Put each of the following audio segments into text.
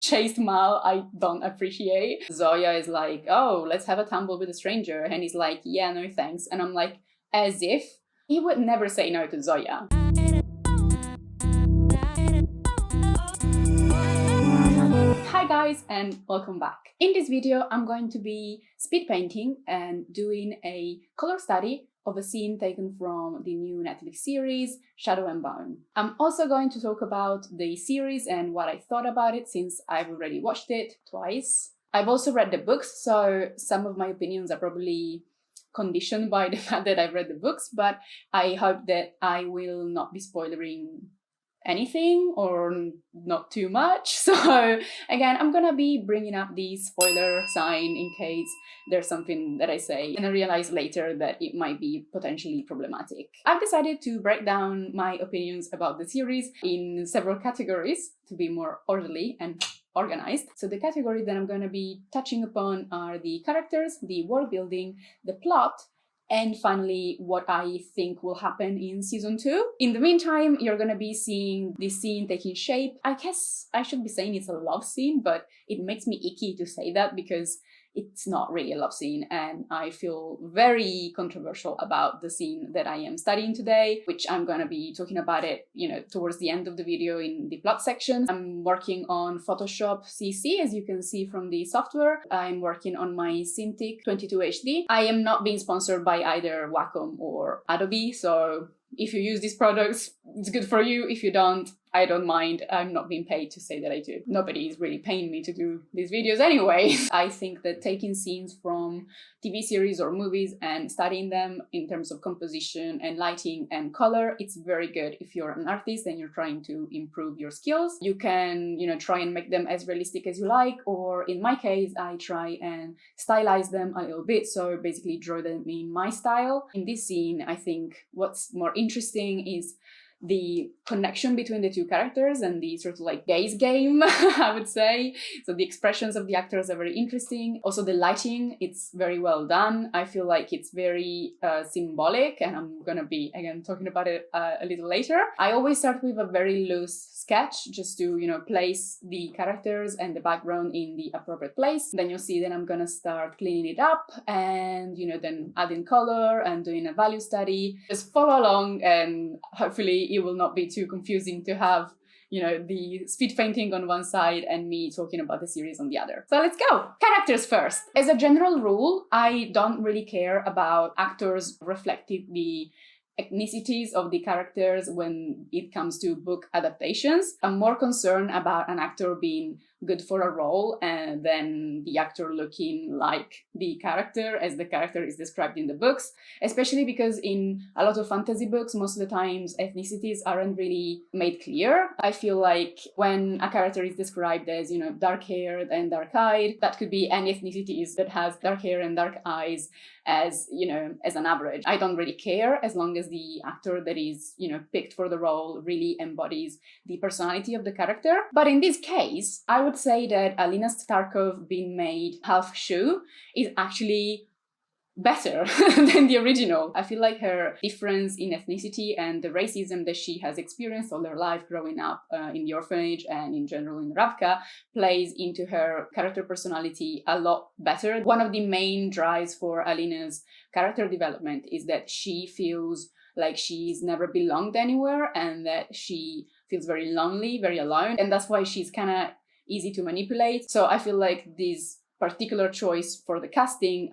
chaste Mal I don't appreciate. Zoya is like, oh, let's have a tumble with a stranger. And he's like, yeah, no thanks. And I'm like, as if he would never say no to Zoya. Hi guys and welcome back. In this video I'm going to be speed painting and doing a color study of a scene taken from the new Netflix series Shadow and Bone. I'm also going to talk about the series and what I thought about it since I've already watched it twice. I've also read the books, so some of my opinions are probably conditioned by the fact that I've read the books, but I hope that I will not be spoiling anything or not too much. So again, I'm gonna be bringing up the spoiler sign in case there's something that I say and I realize later that it might be potentially problematic. I've decided to break down my opinions about the series in several categories to be more orderly and organized. So the categories that I'm going to be touching upon are the characters, the world building, the plot, and finally what I think will happen in season 2. In the meantime, you're gonna be seeing this scene taking shape. I guess I should be saying it's a love scene, but it makes me icky to say that because it's not really a love scene, and I feel very controversial about the scene that I am studying today, which I'm gonna be talking about it, towards the end of the video in the plot section. I'm working on Photoshop CC, as you can see from the software. I'm working on my Cintiq 22HD. I am not being sponsored by either Wacom or Adobe, so if you use these products, it's good for you. If you don't, I don't mind. I'm not being paid to say that I do. Nobody is really paying me to do these videos anyway. I think that taking scenes from TV series or movies and studying them in terms of composition and lighting and color, it's very good if you're an artist and you're trying to improve your skills. You can, try and make them as realistic as you like, or in my case, I try and stylize them a little bit. So basically draw them in my style. In this scene, I think what's more interesting is the connection between the two characters and the sort of like gaze game, I would say. So the expressions of the actors are very interesting. Also the lighting, it's very well done. I feel like it's very symbolic, and I'm gonna be again talking about it a little later. I always start with a very loose sketch just to place the characters and the background in the appropriate place. Then you'll see that I'm gonna start cleaning it up and then adding color and doing a value study. Just follow along and hopefully it will not be too confusing to have the speed painting on one side and me talking about the series on the other. So let's go! Characters first. As a general rule, I don't really care about actors reflecting the ethnicities of the characters when it comes to book adaptations. I'm more concerned about an actor being good for a role and then the actor looking like the character as the character is described in the books, especially because in a lot of fantasy books, most of the times ethnicities aren't really made clear. I feel like when a character is described as, dark-haired and dark-eyed, that could be any ethnicities that has dark hair and dark eyes as, as an average. I don't really care as long as the actor that is, picked for the role really embodies the personality of the character. But in this case, I would say that Alina Starkov being made half Shu is actually better than the original. I feel like her difference in ethnicity and the racism that she has experienced all her life growing up in the orphanage and in general in Ravka plays into her character personality a lot better. One of the main drives for Alina's character development is that she feels like she's never belonged anywhere and that she feels very lonely, very alone, and that's why she's kind of easy to manipulate. So I feel like this particular choice for the casting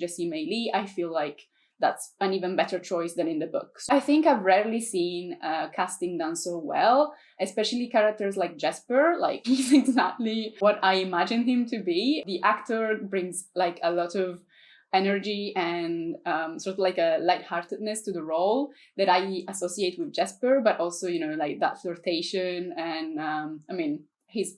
Jessie May Lee, I feel like that's an even better choice than in the books. I think I've rarely seen casting done so well, especially characters like Jesper. Like, he's exactly what I imagined him to be. The actor brings like a lot of energy and sort of like a lightheartedness to the role that I associate with Jesper, but also, like that flirtation and he's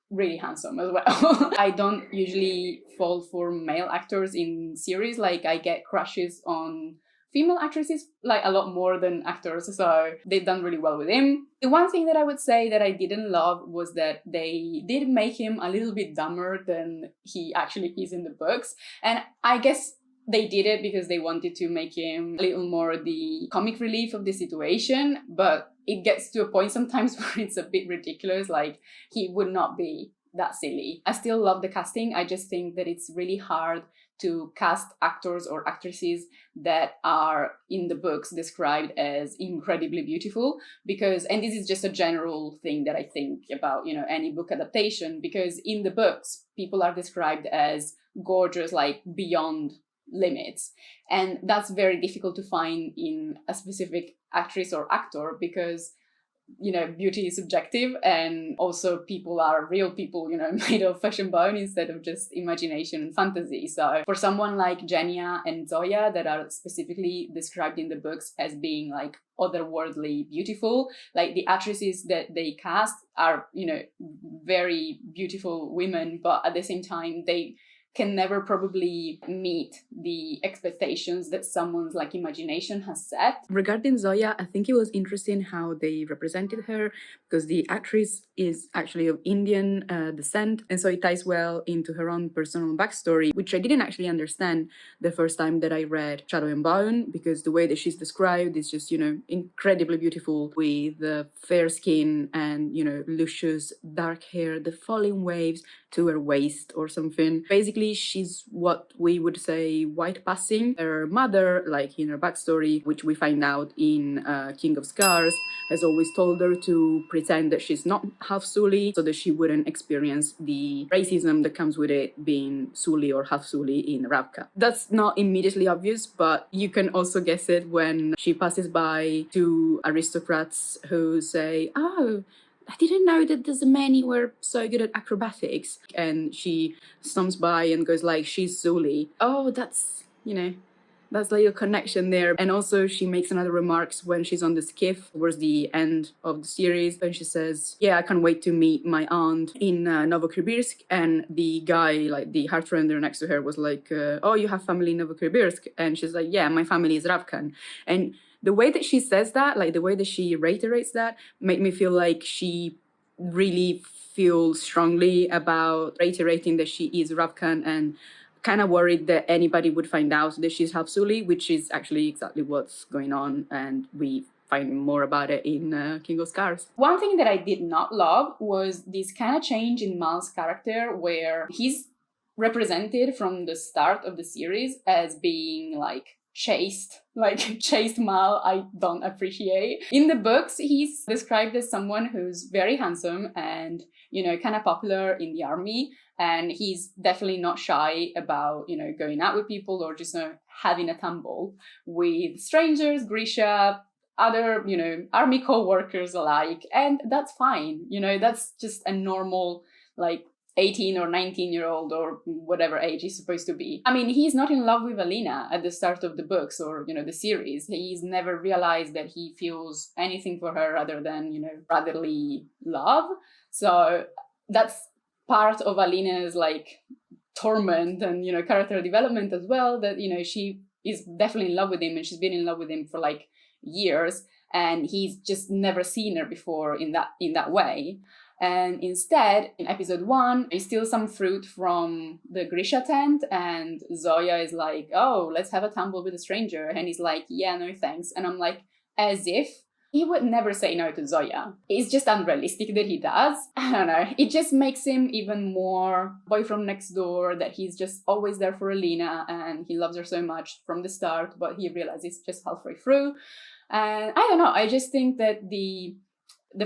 really handsome as well. I don't usually fall for male actors in series. Like, I get crushes on female actresses like a lot more than actors, so they've done really well with him. The one thing that I would say that I didn't love was that they did make him a little bit dumber than he actually is in the books, and I guess they did it because they wanted to make him a little more the comic relief of the situation, but it gets to a point sometimes where it's a bit ridiculous. Like, he would not be that silly. I still love the casting. I just think that it's really hard to cast actors or actresses that are in the books described as incredibly beautiful, because, and this is just a general thing that I think about, you know, any book adaptation, because in the books people are described as gorgeous, like beyond limits, and that's very difficult to find in a specific actress or actor, because, you know, beauty is subjective, and also people are real people, you know, made of flesh and bone instead of just imagination and fantasy. So for someone like Genia and Zoya, that are specifically described in the books as being like otherworldly beautiful, like the actresses that they cast are, you know, very beautiful women, but at the same time they can never probably meet the expectations that someone's like imagination has set. Regarding Zoya, I think it was interesting how they represented her, because the actress is actually of Indian descent, and so it ties well into her own personal backstory, which I didn't actually understand the first time that I read Shadow and Bone, because the way that she's described is just, you know, incredibly beautiful, with the fair skin and, you know, luscious dark hair, the falling waves to her waist or something. Basically, she's what we would say white passing. Her mother, like in her backstory, which we find out in King of Scars, has always told her to pretend that she's not half Suli, so that she wouldn't experience the racism that comes with it being Suli or half Suli in Ravka. That's not immediately obvious, but you can also guess it when she passes by two aristocrats who say, "Oh, I didn't know that the many were so good at acrobatics." And she stomps by and goes like, "She's Zuli." Oh, that's, you know, that's like a connection there. And also she makes another remarks when she's on the skiff towards the end of the series, and she says, "Yeah, I can't wait to meet my aunt in Novosibirsk." And the guy, like the heartrender next to her, was like, "Oh, you have family in Novosibirsk?" And she's like, "Yeah, my family is Ravkan." And the way that she says that, like the way that she reiterates that, made me feel like she really feels strongly about reiterating that she is Ravkan, and kind of worried that anybody would find out that she's half Suli, which is actually exactly what's going on, and we find more about it in King of Scars. One thing that I did not love was this kind of change in Mal's character, where he's represented from the start of the series as being like chaste Mal. I don't appreciate. In the books, he's described as someone who's very handsome and, you know, kind of popular in the army, and he's definitely not shy about, you know, going out with people or just, you know, having a tumble with strangers, Grisha, other, you know, army co-workers alike, and that's fine. You know, that's just a normal, like, 18 or 19-year-old or whatever age he's supposed to be. I mean, he's not in love with Alina at the start of the books or, you know, the series. He's never realized that he feels anything for her other than, you know, brotherly love. So that's part of Alina's, like, torment and, you know, character development as well, that, you know, she is definitely in love with him, and she's been in love with him for, like, years, and he's just never seen her before in that way. And instead, in episode 1, they steal some fruit from the Grisha tent, and Zoya is like, "Oh, let's have a tumble with a stranger." And he's like, "Yeah, no thanks." And I'm like, as if he would never say no to Zoya. It's just unrealistic that he does. I don't know. It just makes him even more boy from next door, that he's just always there for Alina and he loves her so much from the start, but he realizes just halfway through. And I don't know. I just think that the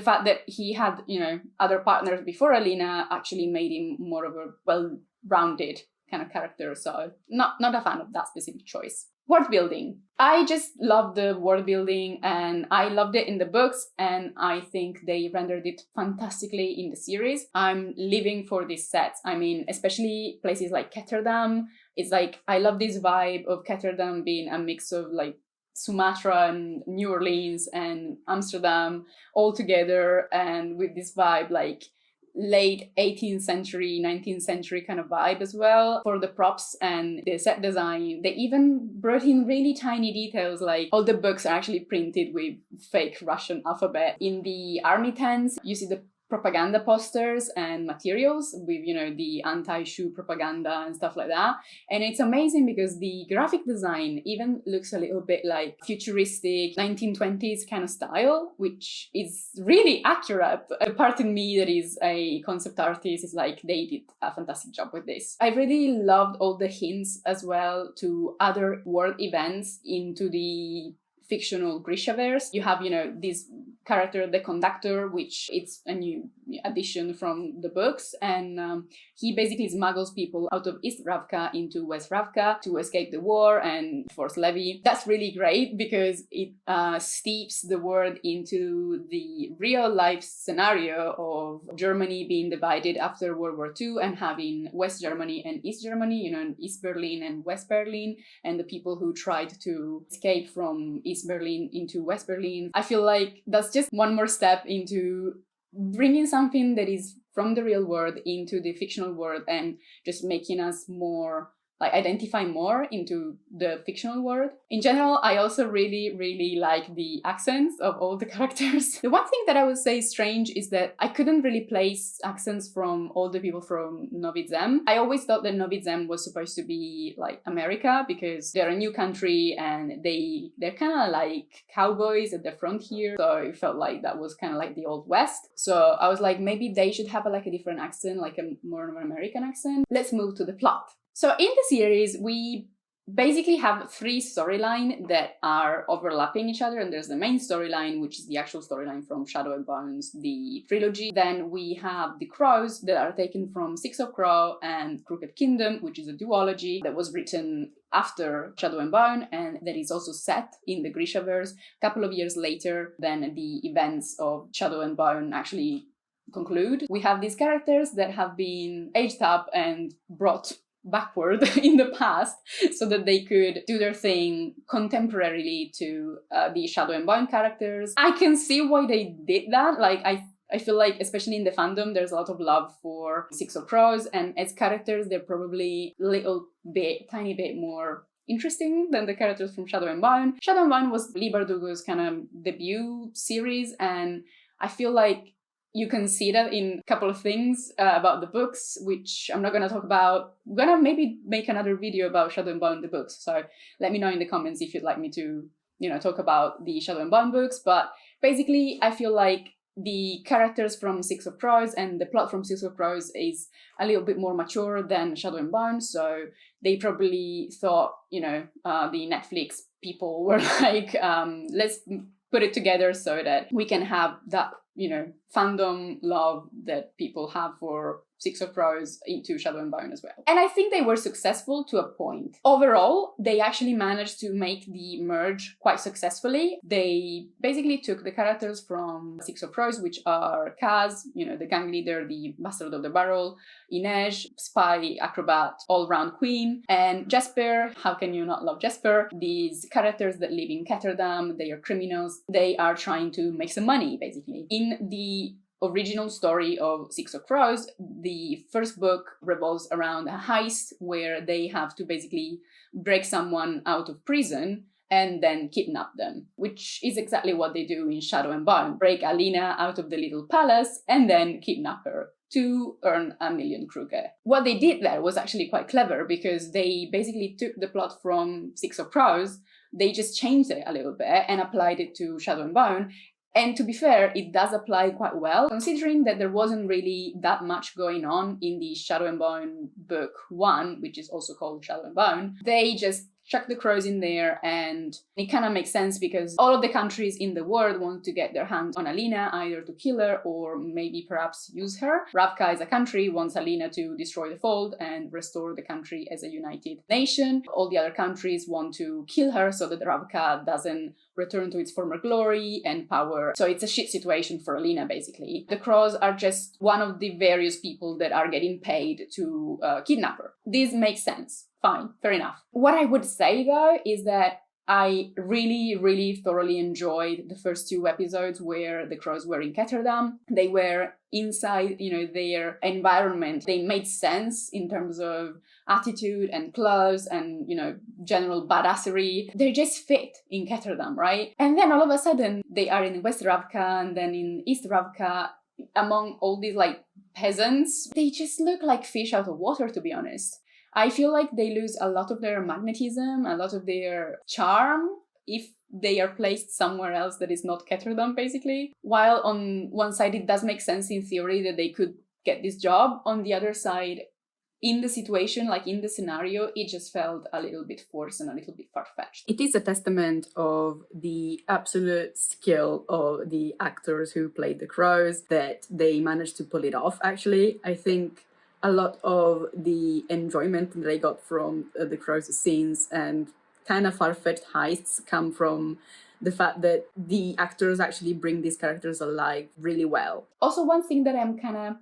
fact that he had, you know, other partners before Alina actually made him more of a well-rounded kind of character. So not a fan of that specific choice. World building. I just love the world building, and I loved it in the books, and I think they rendered it fantastically in the series. I'm living for these sets. I mean, especially places like Ketterdam. It's like, I love this vibe of Ketterdam being a mix of like Sumatra and New Orleans and Amsterdam all together, and with this vibe like late 18th century, 19th century kind of vibe as well. For the props and the set design, they even brought in really tiny details, like all the books are actually printed with fake Russian alphabet. In the army tents, you see the propaganda posters and materials with, you know, the anti-shoe propaganda and stuff like that. And it's amazing because the graphic design even looks a little bit like futuristic 1920s kind of style, which is really accurate. A part in me that is a concept artist is like, they did a fantastic job with this. I really loved all the hints as well to other world events into the fictional Grishaverse. You have, you know, this character, the conductor, which it's a new addition from the books, and he basically smuggles people out of East Ravka into West Ravka to escape the war and force levy. That's really great because it steeps the world into the real life scenario of Germany being divided after World War II and having West Germany and East Germany, you know, East Berlin and West Berlin, and the people who tried to escape from East Berlin into West Berlin. I feel like that's just one more step into bringing something that is from the real world into the fictional world and just making us more like identify more into the fictional world. In general, I also really like the accents of all the characters. The one thing that I would say is strange is that I couldn't really place accents from all the people from Novi Zem. I always thought that Novi Zem was supposed to be like America because they're a new country and they're kind of like cowboys at the frontier. So it felt like that was kind of like the Old West. So I was like, maybe they should have like a different accent, like a more of an American accent. Let's move to the plot. So in the series, we basically have three storylines that are overlapping each other, and there's the main storyline, which is the actual storyline from Shadow and Bones, the trilogy. Then we have the crows that are taken from Six of Crow and Crooked Kingdom, which is a duology that was written after Shadow and Bone, and that is also set in the Grishaverse a couple of years later than the events of Shadow and Bone actually conclude. We have these characters that have been aged up and brought backward in the past so that they could do their thing contemporarily to the Shadow and Bone characters. I can see why they did that. Like, I feel like, especially in the fandom, there's a lot of love for Six of Crows, and as characters, they're probably tiny bit more interesting than the characters from Shadow and Bone. Shadow and Bone was Lee Bardugo's kind of debut series, and I feel like you can see that in a couple of things about the books, which I'm not going to talk about. I'm going to maybe make another video about Shadow and Bone, the books. So let me know in the comments if you'd like me to, you know, talk about the Shadow and Bone books. But basically, I feel like the characters from Six of Crows and the plot from Six of Crows is a little bit more mature than Shadow and Bone. So they probably thought, you know, the Netflix people were like, let's put it together so that we can have that, you know, fandom love that people have for Six of Crows into Shadow and Bone as well. And I think they were successful to a point. Overall, they actually managed to make the merge quite successfully. They basically took the characters from Six of Crows, which are Kaz, you know, the gang leader, the bastard of the barrel, Inej, spy, acrobat, all-round queen, and Jesper. How can you not love Jesper? These characters that live in Ketterdam, they are criminals. They are trying to make some money, basically. In the original story of Six of Crows, the first book revolves around a heist where they have to basically break someone out of prison and then kidnap them, which is exactly what they do in Shadow and Bone. Break Alina out of the little palace and then kidnap her to earn 1 million kruge. What they did there was actually quite clever because they basically took the plot from Six of Crows, they just changed it a little bit and applied it to Shadow and Bone. And to be fair, it does apply quite well, considering that there wasn't really that much going on in the Shadow and Bone book 1, which is also called Shadow and Bone. They just chuck the crows in there, and it kind of makes sense because all of the countries in the world want to get their hands on Alina, either to kill her or maybe perhaps use her. Ravka as a country wants Alina to destroy the fold and restore the country as a united nation. All the other countries want to kill her so that Ravka doesn't return to its former glory and power. So it's a shit situation for Alina, basically. The crows are just one of the various people that are getting paid to kidnap her. This makes sense. Fine, fair enough. What I would say, though, is that I really thoroughly enjoyed the first 2 episodes where the crows were in Ketterdam. They were inside, you know, their environment. They made sense in terms of attitude and clothes and, you know, general badassery. They just fit in Ketterdam, right? And then all of a sudden they are in West Ravka and then in East Ravka. among all these like peasants, they just look like fish out of water, to be honest. I feel like they lose a lot of their magnetism, a lot of their charm, if they are placed somewhere else that is not Ketterdam, basically. While on one side it does make sense in theory that they could get this job, on the other side, in the situation, like in the scenario, it just felt a little bit forced and a little bit far-fetched. It is a testament of the absolute skill of the actors who played the crows that they managed to pull it off, actually. I think a lot of the enjoyment that I got from the crows scenes and kind of far-fetched heists come from the fact that the actors actually bring these characters alive really well. Also, one thing that I'm kind of,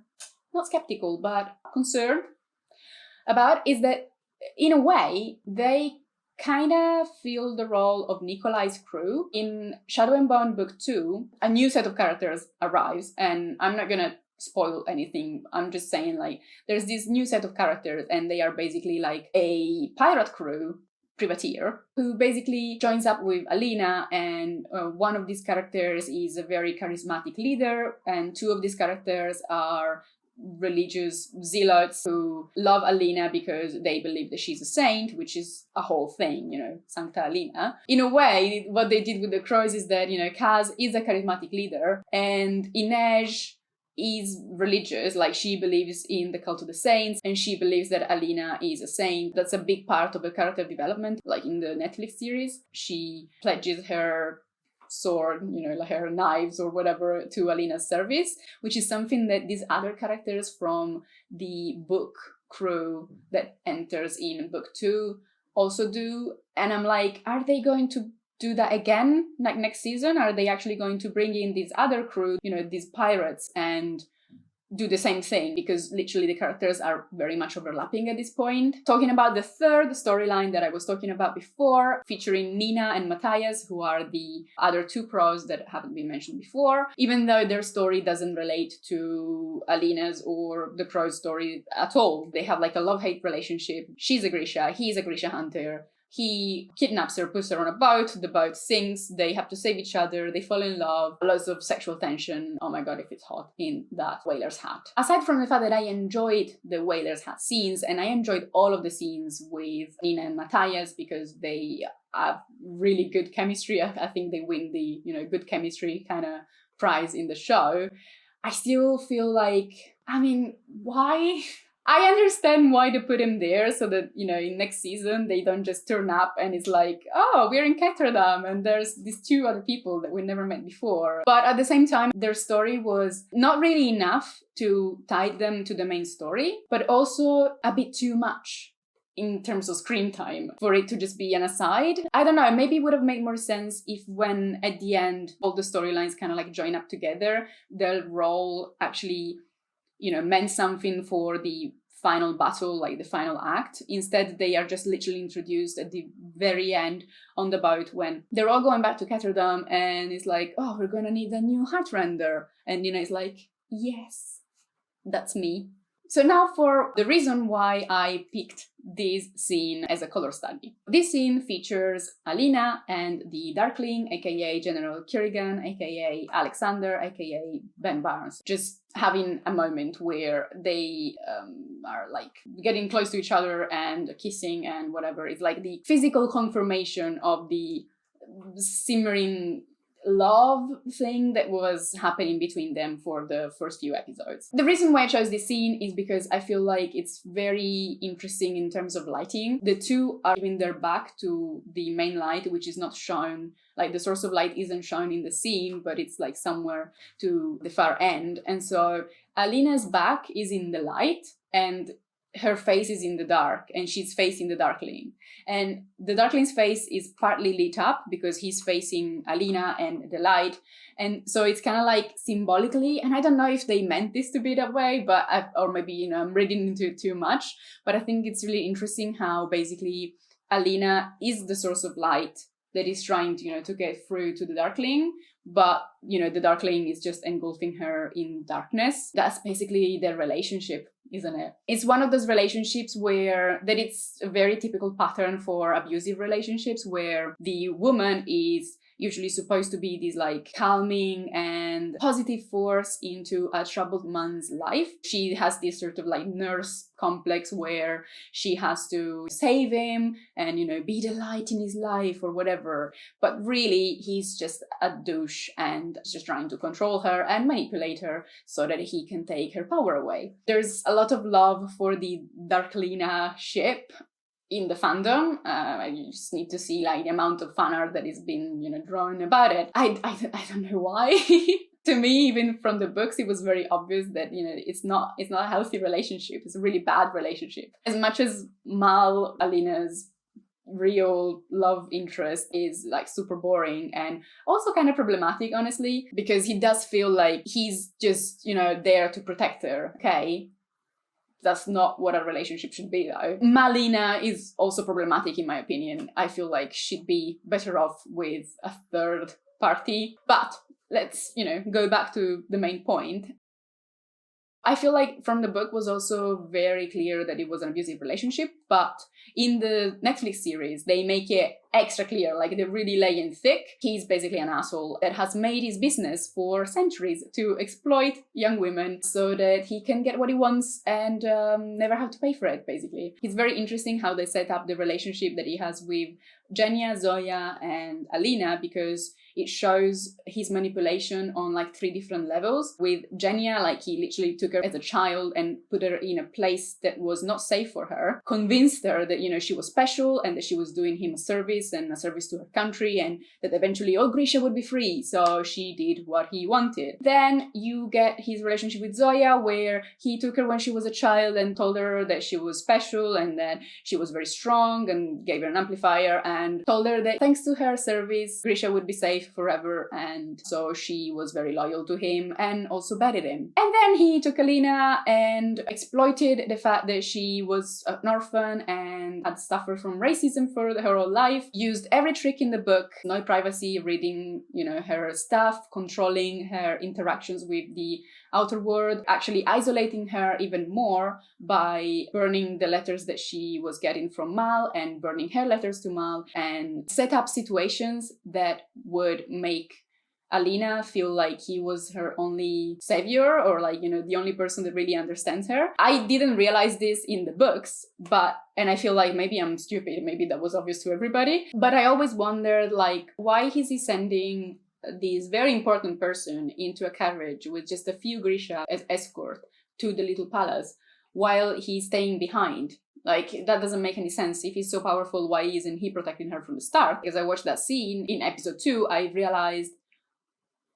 not skeptical, but concerned about is that, in a way, they kind of fill the role of Nikolai's crew. In Shadow and Bone Book 2, a new set of characters arrives, and I'm not gonna spoil anything. I'm just saying, like, there's this new set of characters, and they are basically like a pirate crew, privateer, who basically joins up with Alina, and one of these characters is a very charismatic leader, and two of these characters are religious zealots who love Alina because they believe that she's a saint, which is a whole thing, you know, Sancta Alina. In a way, what they did with the crows is that, you know, Kaz is a charismatic leader, and Inej is religious, like she believes in the cult of the saints, and she believes that Alina is a saint. That's a big part of the character development. Like in the Netflix series, she pledges her sword, you know, like her knives or whatever, to Alina's service, which is something that these other characters from the book crew that enters in book 2 also do. And I'm like, are they going to do that again, like next season? Are they actually going to bring in these other crew, you know, these pirates, and do the same thing? Because literally the characters are very much overlapping at this point. Talking about the third storyline that I was talking about before, featuring Nina and Matthias, who are the other two pros that haven't been mentioned before, even though their story doesn't relate to Alina's or the crow's story at all. They have like a love-hate relationship. She's a Grisha, he's a Grisha hunter. He kidnaps her, puts her on a boat, the boat sinks, they have to save each other, they fall in love, lots of sexual tension. Oh my god, if it's hot in that whaler's hat. Aside from the fact that I enjoyed the whaler's hat scenes, and I enjoyed all of the scenes with Nina and Matthias because they have really good chemistry. I think they win the, you know, good chemistry kind of prize in the show. I still feel like, I mean, why? I understand why they put him there, so that, you know, in next season they don't just turn up and it's like, oh, we're in Ketterdam and there's these two other people that we never met before. But at the same time, their story was not really enough to tie them to the main story, but also a bit too much in terms of screen time for it to just be an aside. I don't know, maybe it would have made more sense if when at the end all the storylines kind of like join up together, their role actually, you know, meant something for the final battle, like the final act. Instead, they are just literally introduced at the very end on the boat when they're all going back to Ketterdam, and it's like, oh, we're gonna need a new heart render. And, you know, it's like, yes, that's me. So now for the reason why I picked this scene as a color study. This scene features Alina and the Darkling, aka General Kerrigan, aka Alexander, aka Ben Barnes, just having a moment where they are like getting close to each other and kissing and whatever. It's like the physical confirmation of the simmering love thing that was happening between them for the first few episodes. The reason why I chose this scene is because I feel like it's very interesting in terms of lighting. The two are giving their back to the main light, which is not shown, like the source of light isn't shown in the scene, but it's like somewhere to the far end. And so Alina's back is in the light and her face is in the dark, and she's facing the Darkling. And the Darkling's face is partly lit up because he's facing Alina and the light. And so it's kind of like symbolically, and I don't know if they meant this to be that way, but or maybe, you know, I'm reading into it too much, but I think it's really interesting how basically Alina is the source of light that is trying to, you know, to get through to the Darkling, but, you know, the Darkling is just engulfing her in darkness. That's basically their relationship, isn't it? It's one of those relationships where it's a very typical pattern for abusive relationships, where the woman is, usually supposed to be this like calming and positive force into a troubled man's life. She has this sort of like nurse complex where she has to save him and, you know, be the light in his life or whatever. But really, he's just a douche and just trying to control her and manipulate her so that he can take her power away. There's a lot of love for the Darklina ship in the fandom. You just need to see like the amount of fan art that is been, you know, drawn about it. I don't know why. To me, even from the books, it was very obvious that, you know, it's not a healthy relationship. It's a really bad relationship. As much as Mal, Alina's real love interest, is like super boring and also kind of problematic, honestly, because he does feel like he's just, you know, there to protect her. Okay, that's not what a relationship should be, though. Malina is also problematic, in my opinion. I feel like she'd be better off with a third party. But let's, you know, go back to the main point. I feel like from the book was also very clear that it was an abusive relationship, but in the Netflix series, they make it extra clear, like they really lay in thick. He's basically an asshole that has made his business for centuries to exploit young women so that he can get what he wants and never have to pay for it, basically. It's very interesting how they set up the relationship that he has with Genia, Zoya, and Alina, because it shows his manipulation on like 3 different levels. With Genia, like he literally took her as a child and put her in a place that was not safe for her, convinced her that, you know, she was special and that she was doing him a service and a service to her country, and that eventually all Grisha would be free. So she did what he wanted. Then you get his relationship with Zoya, where he took her when she was a child and told her that she was special and that she was very strong, and gave her an amplifier and told her that thanks to her service, Grisha would be safe forever. And so she was very loyal to him and also betted him. And then he took Alina and exploited the fact that she was an orphan and had suffered from racism for her whole life, used every trick in the book, no privacy, reading, you know, her stuff, controlling her interactions with the outer world, actually isolating her even more by burning the letters that she was getting from Mal and burning her letters to Mal, and set up situations that would make Alina feel like he was her only savior, or like, you know, the only person that really understands her. I didn't realize this in the books, and I feel like maybe I'm stupid, maybe that was obvious to everybody, but I always wondered, like, why is he sending this very important person into a carriage with just a few Grisha as escort to the little palace while he's staying behind? Like, that doesn't make any sense. If he's so powerful, why isn't he protecting her from the start? Because I watched that scene in episode 2, I realized,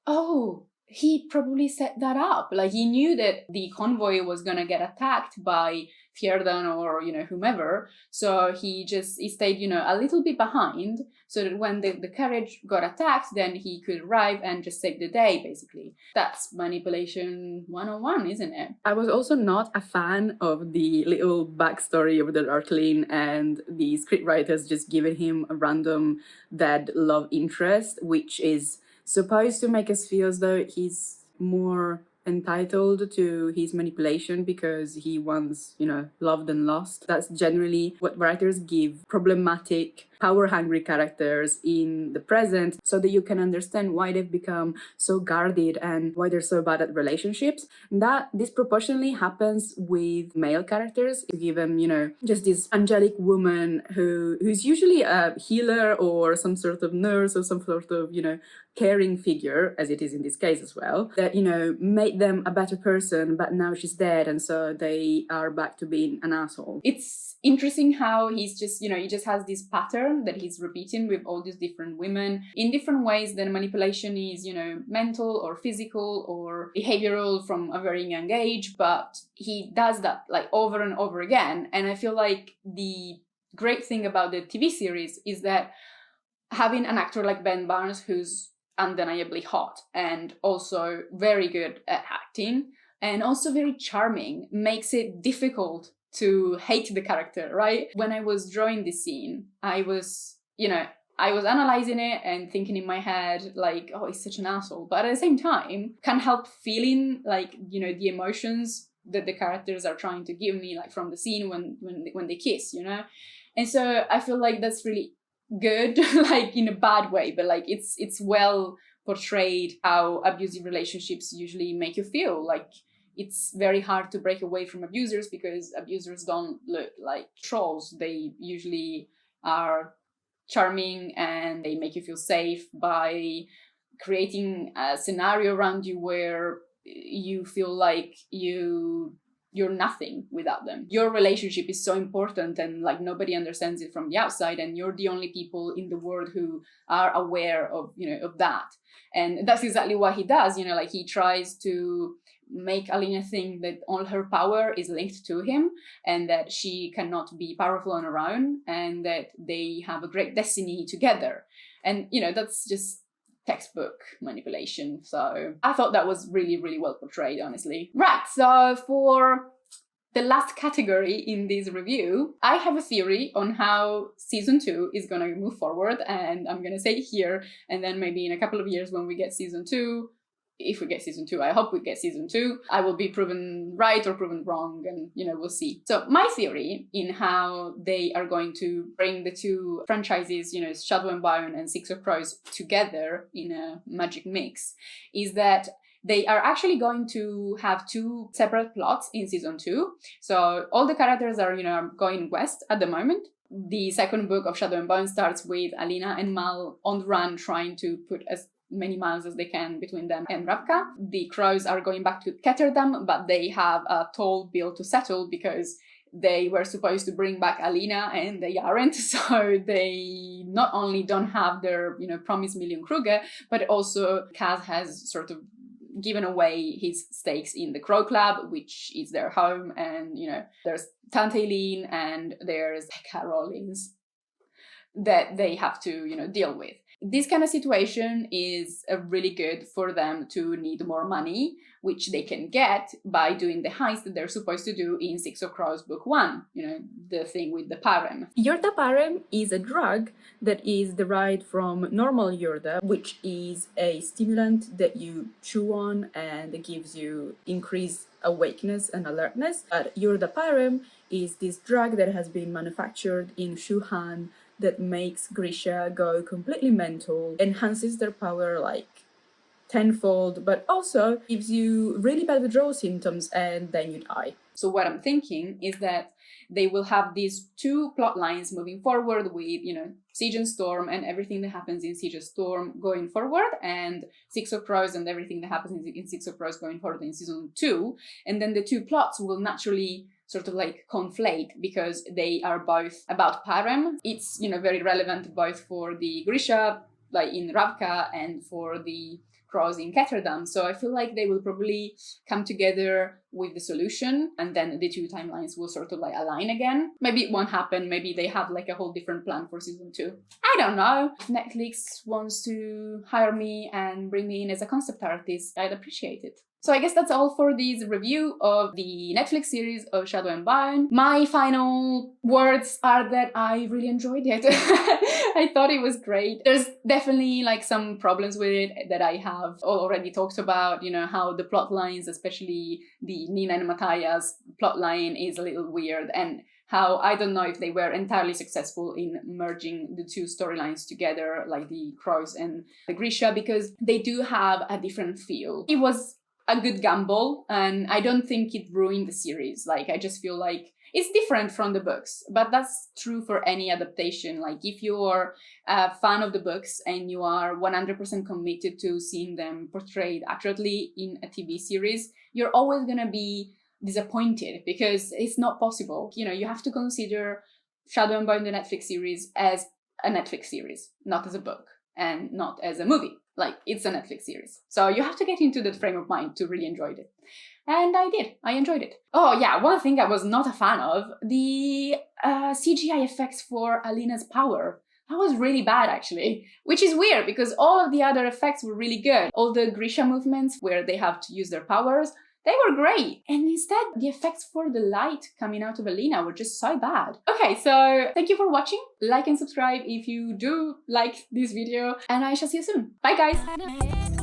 oh, he probably set that up. Like, he knew that the convoy was gonna get attacked by Fjerdan or, you know, whomever. So he stayed, you know, a little bit behind so that when the carriage got attacked, then he could arrive and just save the day, basically. That's manipulation 101, isn't it? I was also not a fan of the little backstory of the Darkling and the scriptwriters just giving him a random dead love interest, which is supposed to make us feel as though he's more entitled to his manipulation because he once, you know, loved and lost. That's generally what writers give problematic, power-hungry characters in the present, so that you can understand why they've become so guarded and why they're so bad at relationships. That disproportionately happens with male characters. You give them, you know, just this angelic woman who's usually a healer or some sort of nurse or some sort of, you know, caring figure, as it is in this case as well, that, you know, made them a better person, but now she's dead and so they are back to being an asshole. It's interesting how he's just, you know, he just has this pattern that he's repeating with all these different women in different ways. Then manipulation is, you know, mental or physical or behavioral from a very young age, but he does that like over and over again. And I feel like the great thing about the TV series is that having an actor like Ben Barnes, who's undeniably hot and also very good at acting and also very charming, makes it difficult to hate the character, right? When I was drawing this scene, I was analyzing it and thinking in my head, like, oh, he's such an asshole. But at the same time, can't help feeling like, you know, the emotions that the characters are trying to give me, like from the scene when they kiss, you know? And so I feel like that's really good, like in a bad way, but like it's well portrayed how abusive relationships usually make you feel. Like it's very hard to break away from abusers because abusers don't look like trolls. They usually are charming and they make you feel safe by creating a scenario around you where you feel like you're nothing without them. Your relationship is so important and like nobody understands it from the outside, and you're the only people in the world who are aware of, you know, of that. And that's exactly what he does, you know, like he tries to make Alina think that all her power is linked to him and that she cannot be powerful on her own and that they have a great destiny together. And, you know, that's just textbook manipulation. So I thought that was really, really well portrayed, honestly. Right, so for the last category in this review, I have a theory on how season 2 is going to move forward, and I'm going to say it here, and then maybe in a couple of years when we get season 2, if we get season 2, I hope we get season 2, I will be proven right or proven wrong, and, you know, we'll see. So my theory in how they are going to bring the two franchises, you know, Shadow and Bone and Six of Crows, together in a magic mix is that they are actually going to have 2 separate plots in season 2. So all the characters are, you know, going west at the moment. The second book of Shadow and Bone starts with Alina and Mal on the run trying to put as many miles as they can between them and Ravka. The Crows are going back to Ketterdam, but they have a tall bill to settle because they were supposed to bring back Alina and they aren't, so they not only don't have their, you know, promised million Kruger, but also Kaz has sort of given away his stakes in the Crow Club, which is their home, and, you know, there's Tante Eileen and there's Becca Rollins that they have to, you know, deal with. This kind of situation is really good for them to need more money, which they can get by doing the heist that they're supposed to do in Six of Crows book 1, you know, the thing with the parem. Yurda parem is a drug that is derived from normal yurda, which is a stimulant that you chew on and it gives you increased awakeness and alertness. But yurda parem is this drug that has been manufactured in Shuhan that makes Grisha go completely mental, enhances their power like tenfold, but also gives you really bad withdrawal symptoms and then you die. So what I'm thinking is that they will have these 2 plot lines moving forward with, you know, Siege and Storm and everything that happens in Siege and Storm going forward, and Six of Crows and everything that happens in Six of Crows going forward in season 2. And then the 2 plots will naturally sort of like conflate because they are both about parem. It's, you know, very relevant both for the Grisha, like in Ravka, and for the Crows in Ketterdam. So I feel like they will probably come together with the solution and then the 2 timelines will sort of like align again. Maybe it won't happen. Maybe they have like a whole different plan for season 2. I don't know. If Netflix wants to hire me and bring me in as a concept artist, I'd appreciate it. So I guess that's all for this review of the Netflix series of Shadow and Bone. My final words are that I really enjoyed it. I thought it was great. There's definitely like some problems with it that I have already talked about, you know, how the plot lines, especially the Nina and Matthias plot line, is a little weird, and how I don't know if they were entirely successful in merging the 2 storylines together, like the Crows and the Grisha, because they do have a different feel. It was a good gamble, and I don't think it ruined the series. Like, I just feel like it's different from the books, but that's true for any adaptation. Like, if you're a fan of the books and you are 100% committed to seeing them portrayed accurately in a TV series, you're always gonna be disappointed because it's not possible. You know, you have to consider Shadow and Bone, the Netflix series, as a Netflix series, not as a book and not as a movie. Like, it's a Netflix series. So you have to get into that frame of mind to really enjoy it. And I did. I enjoyed it. Oh yeah, one thing I was not a fan of, the CGI effects for Alina's power. That was really bad, actually. Which is weird, because all of the other effects were really good. All the Grisha movements where they have to use their powers, they were great. And instead, the effects for the light coming out of Alina were just so bad. Okay, so thank you for watching. Like and subscribe if you do like this video. And I shall see you soon. Bye, guys!